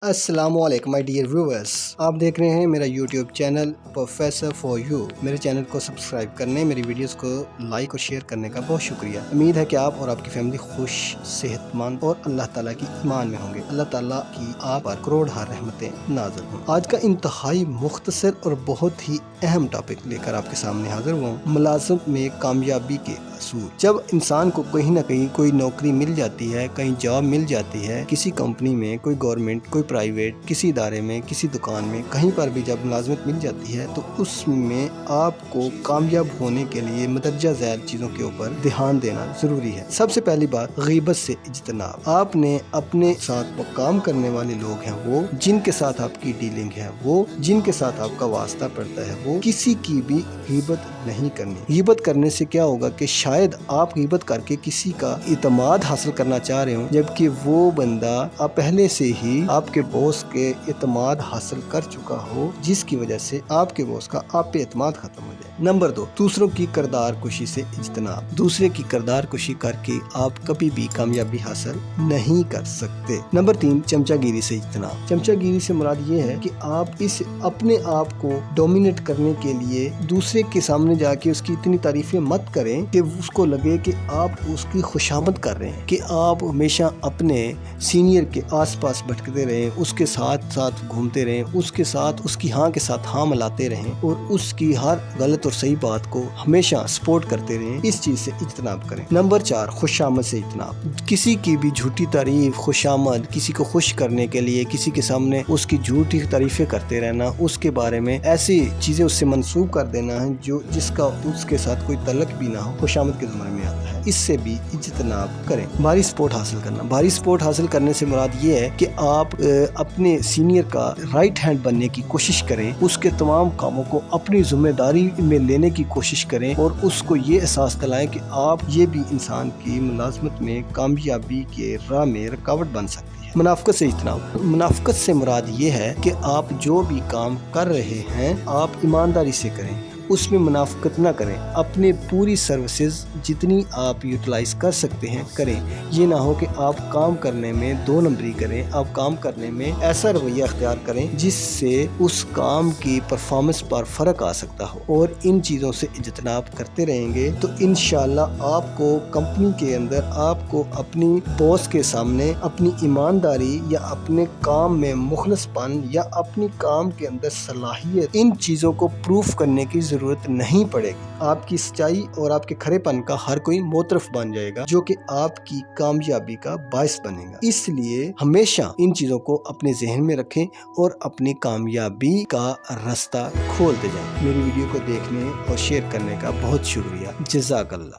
अस्सलामुअलैकुम my dear viewers, आप देख रहे हैं मेरा YouTube channel professor for you. मेरे चैनल को सब्सक्राइब करने, मेरी वीडियोस को लाइक और शेयर करने का बहुत शुक्रिया। उम्मीद है कि आप और आपकी फैमिली खुश, सेहतमंद और अल्लाह ताला की ईमान में होंगे। अल्लाह ताला की आप पर करोड़ हार रहमतें नाज़िल हों। आज का इंतहाई मुख्तसर और बहुत ही अहम टॉपिक लेकर आपके सामने हाजिर हुआ हूँ, मुलाज़मत में कामयाबी के असूल। जब इंसान को कहीं ना कहीं कोई नौकरी मिल जाती है, कहीं जॉब मिल जाती है, किसी कंपनी में, कोई गवर्नमेंट, कोई प्राइवेट, किसी इदारे में, किसी दुकान में, कहीं पर भी जब मुलाजमत मिल जाती है तो उसमें आपको कामयाब होने के लिए मदरजा ज़ैल चीज़ों के ऊपर ध्यान देना ज़रूरी है। सबसे पहली बात, गीबत से इज्तनाब। आपने अपने साथ काम करने वाले लोग हैं, वो जिनके साथ आपकी डीलिंग है, वो जिनके साथ आपका वास्ता पड़ता है, वो किसी की भी गीबत नहीं करनी। गीबत करने से क्या होगा कि शायद आप गीबत करके किसी का इतमाद हासिल करना चाह रहे हो, जबकि वो बंदा आप पहले से ही आपके बॉस के इतमाद हासिल कर चुका हो, जिसकी वजह से आपके बॉस का आप पे इतमाद खत्म हो जाए। नंबर 2, दूसरों की किरदार कुशी से इज्तनाब। दूसरे की किरदार कुशी करके आप कभी भी कामयाबी हासिल नहीं कर सकते। नंबर 3, चमचागिरी से इज्तनाब। चमचागिरी से मुराद ये है कि आप इस अपने आप को डोमिनेट करने के लिए दूसरे के सामने जाके उसकी इतनी तारीफें मत करें कि उसको लगे कि आप उसकी खुशामद कर रहे हैं, कि आप हमेशा अपने सीनियर के आसपास भटकते रहें, उसके साथ साथ घूमते रहें, उसके साथ उसकी हाँ के साथ हाँ मिलाते रहें और उसकी हर गलत और सही बात को हमेशा सपोर्ट करते रहें। इस चीज़ से इज्तनाब करें। नंबर 4, खुशामद से इज्तनाब। किसी की भी झूठी तारीफ, खुशामद, किसी को खुश करने के लिए किसी के सामने उसकी झूठी तारीफें करते रहना, उसके बारे में ऐसी चीज़ें उससे मंसूब कर देना है जो जिसका उसके साथ कोई तल्लक भी ना हो, खुशामद के ज़माने में आता है। इससे भी इज्तनाब करें। भारी सपोर्ट हासिल करना। भारी सपोर्ट हासिल करने से मुराद ये है कि आप अपने सीनियर का राइट हैंड बनने की कोशिश करें, उसके तमाम कामों को अपनी जिम्मेदारी में लेने की कोशिश करें और उसको ये एहसास दिलाएं कि आप ये भी इंसान की मुलाजमत में कामयाबी के राह में रुकावट बन सकती है। मुनाफकत से इज्तनाब। मुनाफकत से मुराद ये है कि आप जो भी काम कर रहे हैं आप ईमानदारी से करें, उसमें मुनाफकत ना करें। अपने पूरी सर्विसेज जितनी आप यूटिलाइज कर सकते हैं करें। ये ना हो कि आप काम करने में 2 नंबरी करें, आप काम करने में ऐसा रवैया अख्तियार करें जिससे उस काम की परफॉर्मेंस पर फ़र्क आ सकता हो। और इन चीज़ों से इज्तनाब करते रहेंगे तो इंशाल्लाह आपको कंपनी के अंदर, आपको अपनी बॉस के सामने अपनी ईमानदारी या अपने काम में मुखलसपन या अपनी काम के अंदर सलाहियत, इन चीज़ों को प्रूफ करने की ज़रूरत नहीं पड़ेगी। आपकी सच्चाई और आपके खरेपन का हर कोई मोतरफ बन जाएगा, जो कि आपकी कामयाबी का बायस बनेगा। इसलिए हमेशा इन चीज़ों को अपने जहन में रखें और अपनी कामयाबी का रास्ता खोलते जाएं। मेरी वीडियो को देखने और शेयर करने का बहुत शुक्रिया। जज़ाकल्लाह।